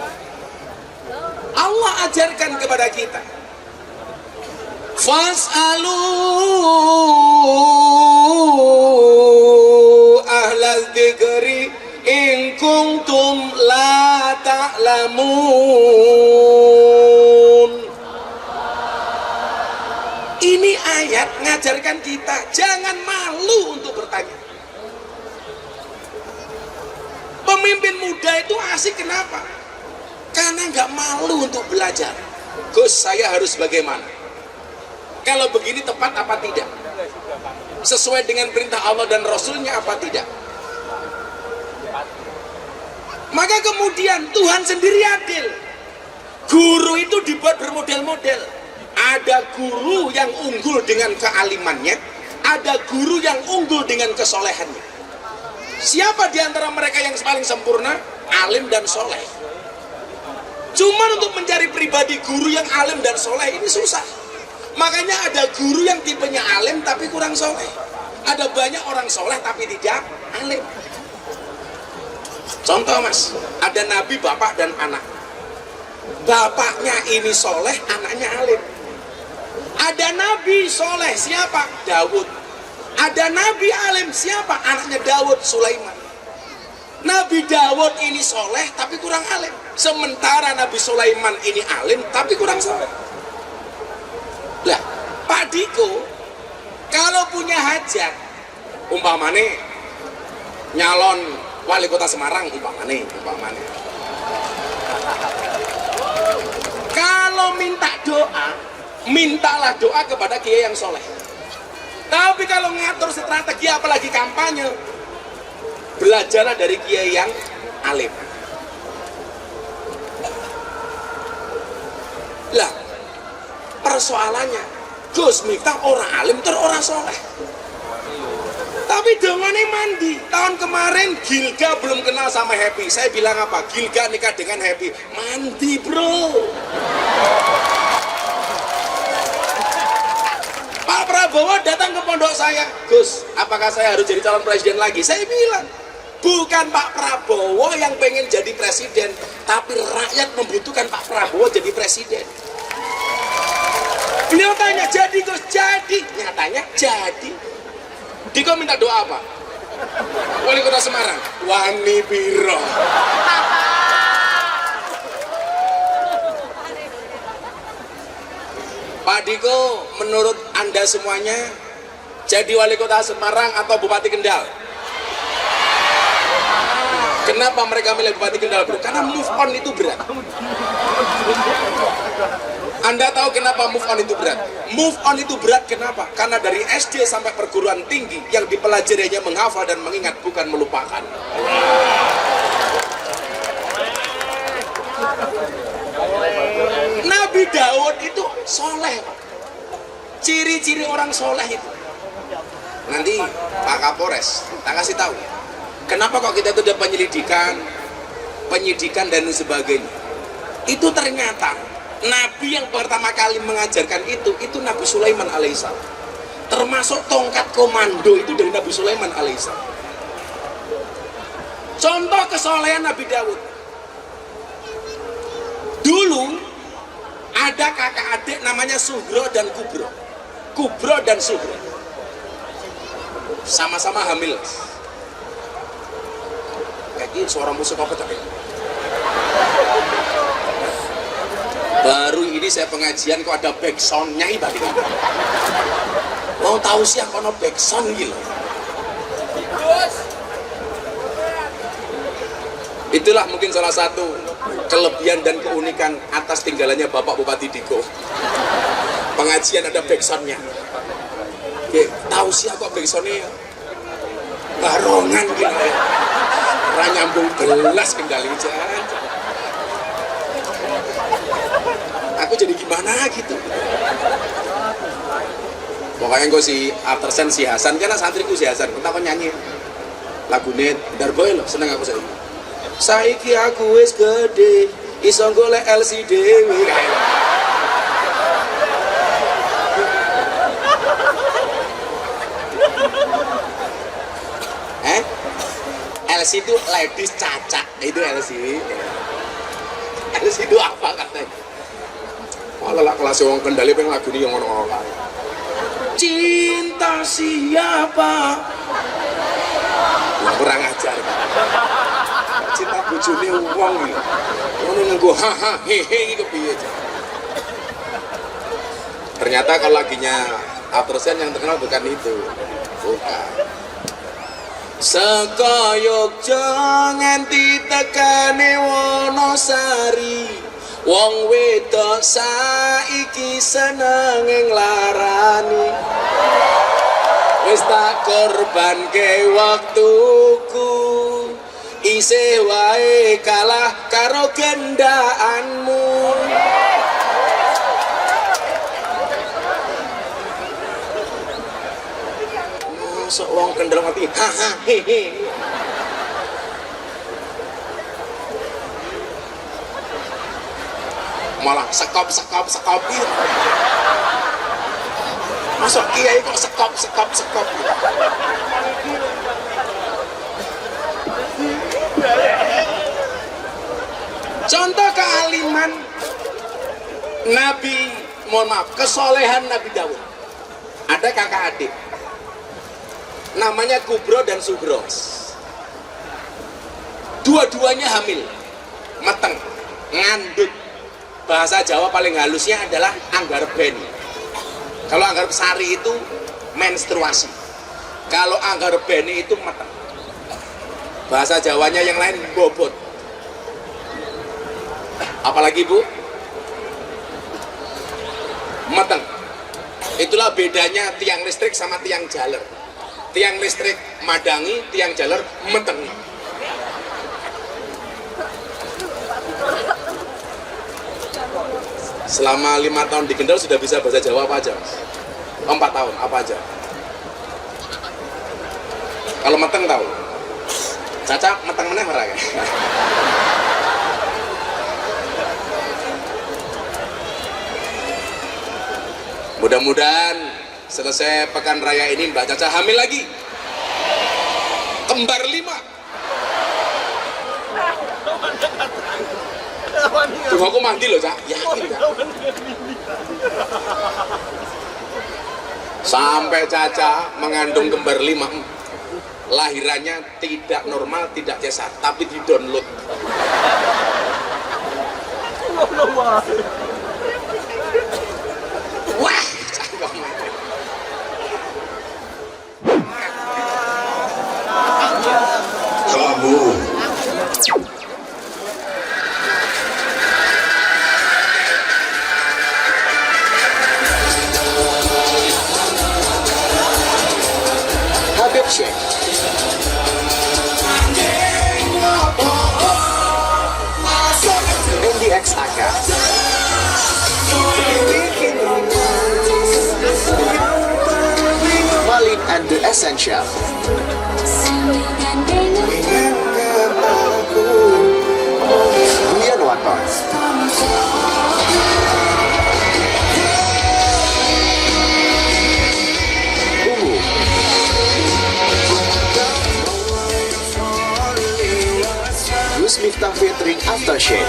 Allah ajarkan kepada kita, fas'alu ahlal dzikri in kuntum la ta'lamun. Ini ayat ngajarkan kita jangan malu untuk bertanya. Pemimpin muda itu asik kenapa? Karena nggak malu untuk belajar. Gus, saya harus bagaimana? Kalau begini tepat apa tidak? Sesuai dengan perintah Allah dan Rasulnya apa tidak? Maka kemudian Tuhan sendiri adil. Guru itu dibuat bermodel-model. Ada guru yang unggul dengan kealimannya, ada guru yang unggul dengan kesolehannya. Siapa di antara mereka yang paling sempurna? Alim dan soleh. Cuman untuk mencari pribadi guru yang alim dan soleh ini susah. Makanya ada guru yang tipenya alim tapi kurang soleh. Ada banyak orang soleh tapi tidak alim. Contoh mas, ada nabi bapak dan anak. Bapaknya ini soleh, anaknya alim. Ada nabi soleh, siapa? Daud. Ada nabi alim, siapa? Anaknya Daud, Sulaiman. Nabi Daud ini soleh tapi kurang alim. Sementara Nabi Sulaiman ini alim tapi kurang soleh. Lah, Pak Diko kalau punya hajat, umpamane nyalon wali kota Semarang, umpamane. Kalau minta doa, mintalah doa kepada kiai yang soleh. Tapi kalau ngatur strategi apalagi kampanye, belajarlah dari kiai yang alim. Lah, persoalannya Gus Miftah orang alim terus orang soleh. Tapi dongane mandi. Tahun kemarin Gilga belum kenal sama Happy. Saya bilang apa? Gilga nikah dengan Happy. Mandi bro. Pak Prabowo datang ke pondok saya, Gus, apakah saya harus jadi calon presiden lagi? Saya bilang, bukan Pak Prabowo yang pengen jadi presiden, tapi rakyat membutuhkan Pak Prabowo jadi presiden. Beliau tanya, jadi Gus? Jadi. Nyatanya jadi. Diko minta doa apa? Wali kota Semarang, Wani Biro. Pak Diko, menurut Anda semuanya jadi wali kota Semarang atau Bupati Kendal? Kenapa mereka milih Bupati Kendal, bro? Karena move on itu berat. Anda tahu kenapa move on itu berat? Move on itu berat kenapa? Karena dari SD sampai perguruan tinggi yang dipelajarinya menghafal dan mengingat, bukan melupakan. Nabi Daud itu soleh, Pak. Ciri-ciri orang soleh itu. Nanti Pak Kapolres, tak kasih tahu. Kenapa kok kita itu ada penyidikan dan sebagainya? Itu ternyata Nabi yang pertama kali mengajarkan itu Nabi Sulaiman alaihissalam. Termasuk tongkat komando itu dari Nabi Sulaiman alaihissalam. Contoh kesolehan Nabi Daud. Dulu ada kakak adik namanya Sugro dan Kubro. Kubro dan Sugro. Sama-sama hamil. Kayak suara musik apa tadi? Baru ini saya pengajian kok ada back soundnya ibadah. Mau tahu sih apa no back sound gitu. Itulah mungkin salah satu kelebihan dan keunikan atas tinggalannya Bapak Bupati Diko. Pengajian ada back soundnya. Tahu sih kok back soundnya barongan gitu ya. Nyambung belas kendali aja. Aku jadi gimana gitu. Pokoknya gue si Aftersen si Hasan, karena santriku si Hasan, entah kok nyanyi lagu net Darboy loh, seneng aku saya. Saiki aku wis gede, iso golek LCD LC itu ladies caca, itu LC. LC itu apa katanya? Malah kelas orang Kendal pengen lagu ini yang orang-orang lain. Cinta siapa? Wah, kurang ajar. Cinta bojone wong iki. Ngono nganggo haha hehe iki kepiye. Ternyata kalau laginya Aftersen yang terkenal bukan itu. Bukan. Saka Yogya nganti tekane Wonosari, wong wedok saiki seneng nglarani. Wis tak korbanke waktuku, isih wae kalah karo gendaanmu. Masuk wong Kendal mati haha hehe. Malah sekop gitu. Masuk kiai kok sekop gitu. Contoh kealiman Nabi, mohon maaf, kesolehan Nabi Daud. Ada kakak adik namanya Kubro dan Sugro. Dua-duanya hamil, mateng, ngandut. Bahasa Jawa paling halusnya adalah anggarben. Kalau anggarben sari itu menstruasi. Kalau anggarben itu mateng. Bahasa Jawanya yang lain bobot. Apalagi Bu? Mateng. Itulah bedanya tiang listrik sama tiang jaler. Tiang listrik madangi, tiang jaler meteng. Selama 5 tahun di Kendal sudah bisa bahasa Jawa apa aja? 4 tahun, apa aja? Kalau meteng tahu? Caca meteng meneh ora ya? Mudah-mudahan selesai pekan raya ini Mbak Caca hamil lagi, kembar 5. Tunggu aku mandi loh Cak, yakin Cak. Sampai Caca mengandung kembar 5, lahirannya tidak normal, tidak cesar, tapi di download. XAK. Malik and the Essential. Rian Waton. Ungu. Gus Miftah featuring Aftershade.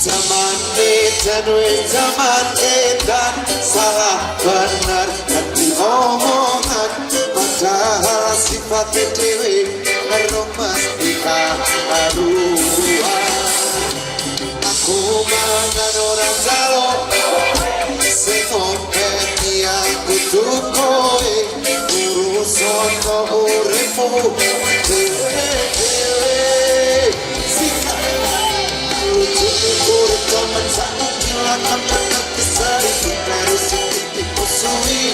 Zaman zaman edan salah benar dan diomongan, padahal sifatnya dewe karo mestikan aduan. Aku mangan orang jalo sing ngopeni aku tuh kowe urusan uripmu dewe urip zaman sangat hilang akan kesari harus ikut sui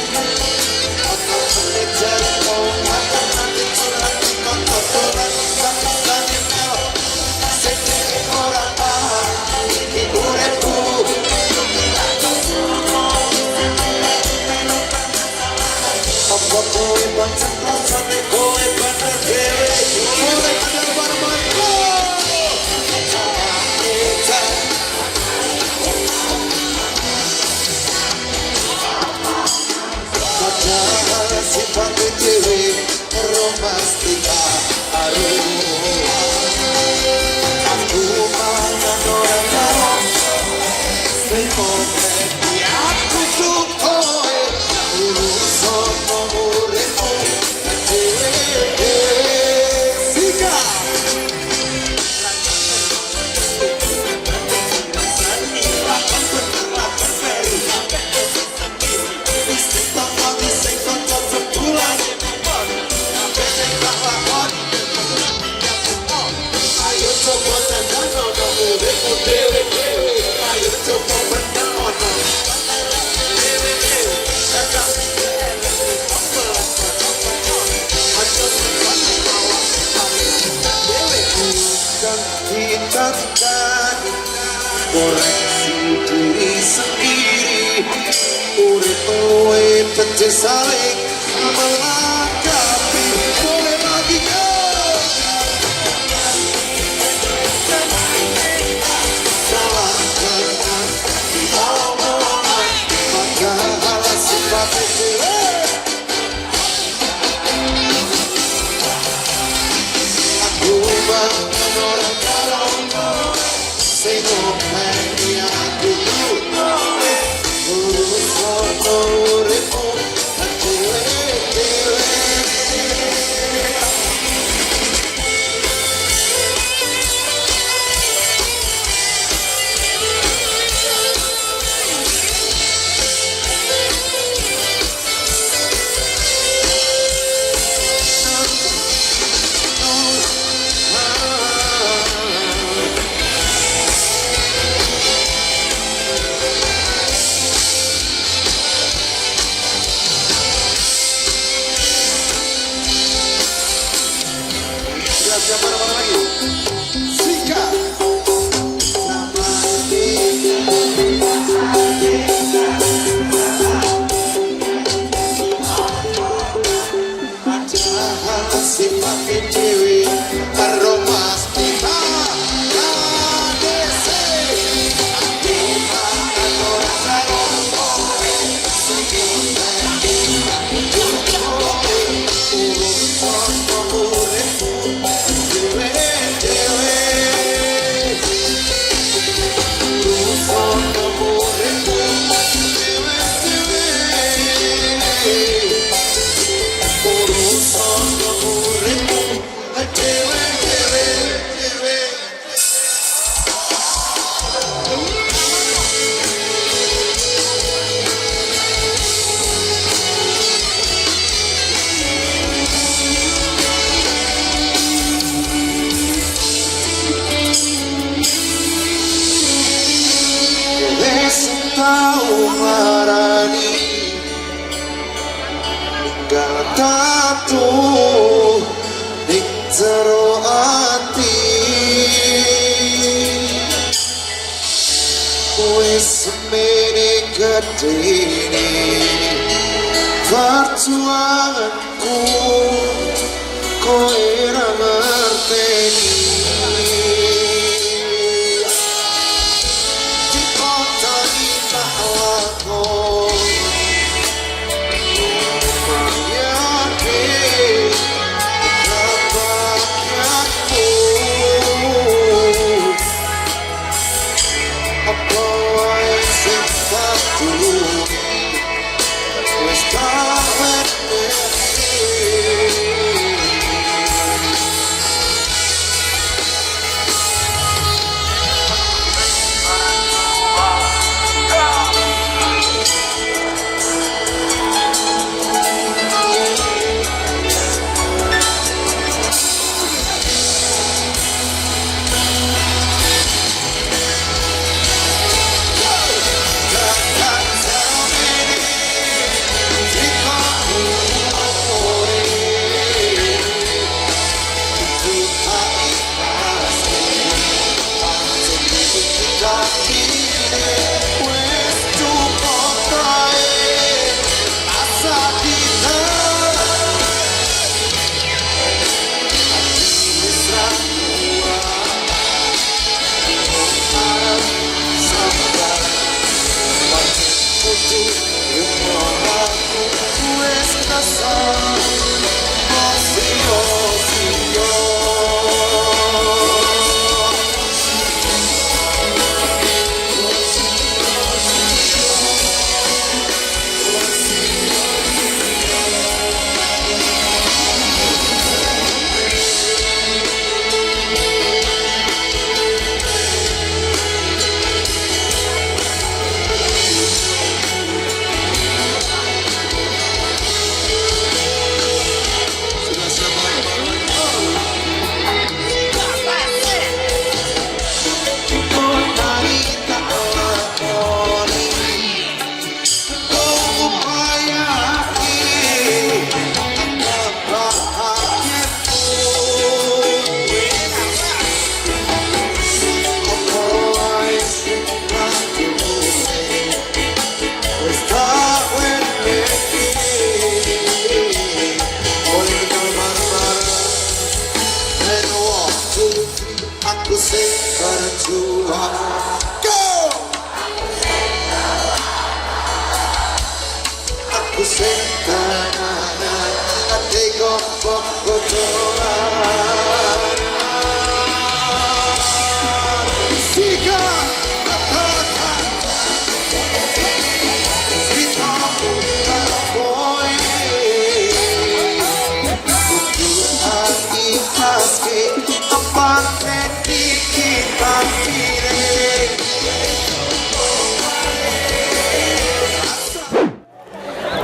kowe pancen rasane kowe bener dhewe kowe bener bareng-bareng padahal sifatnya dhewe romantika aku mangan ora tau sing aku tuh kowe urusan nomormu Sika ayo coba tenan nomormu dewe ayo coba bener ono tingkatkan koreksi diri sendiri urip kowe pecah saling melengkapi kowe lagi salah dengan omongan padahal sifatnya dhewe aku bangun orang kalau sing ngomeni aku urusan uripmu dhewe-dhewe siap mana lagi Sika padahal sifatnya dewe karo mastika kadese aku makan orang karo sing urusan nomormu dewe-dewe urusan nomormu dewe-dewe urusan nomormu dewe-dewe wis tau marani ninggal tatu ning jero ati wis semene gedene perjuanganku kowe ra ngerteni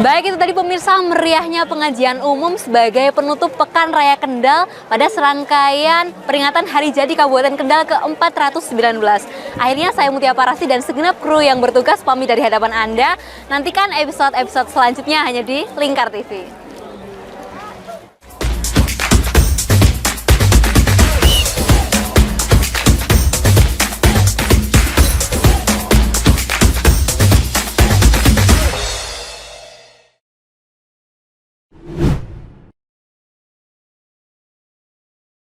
Baik, itu tadi pemirsa meriahnya pengajian umum sebagai penutup Pekan Raya Kendal pada serangkaian peringatan Hari Jadi Kabupaten Kendal ke-419. Akhirnya saya Mutia Parasi dan segenap kru yang bertugas pamit dari hadapan Anda. Nantikan episode-episode selanjutnya hanya di Lingkar TV.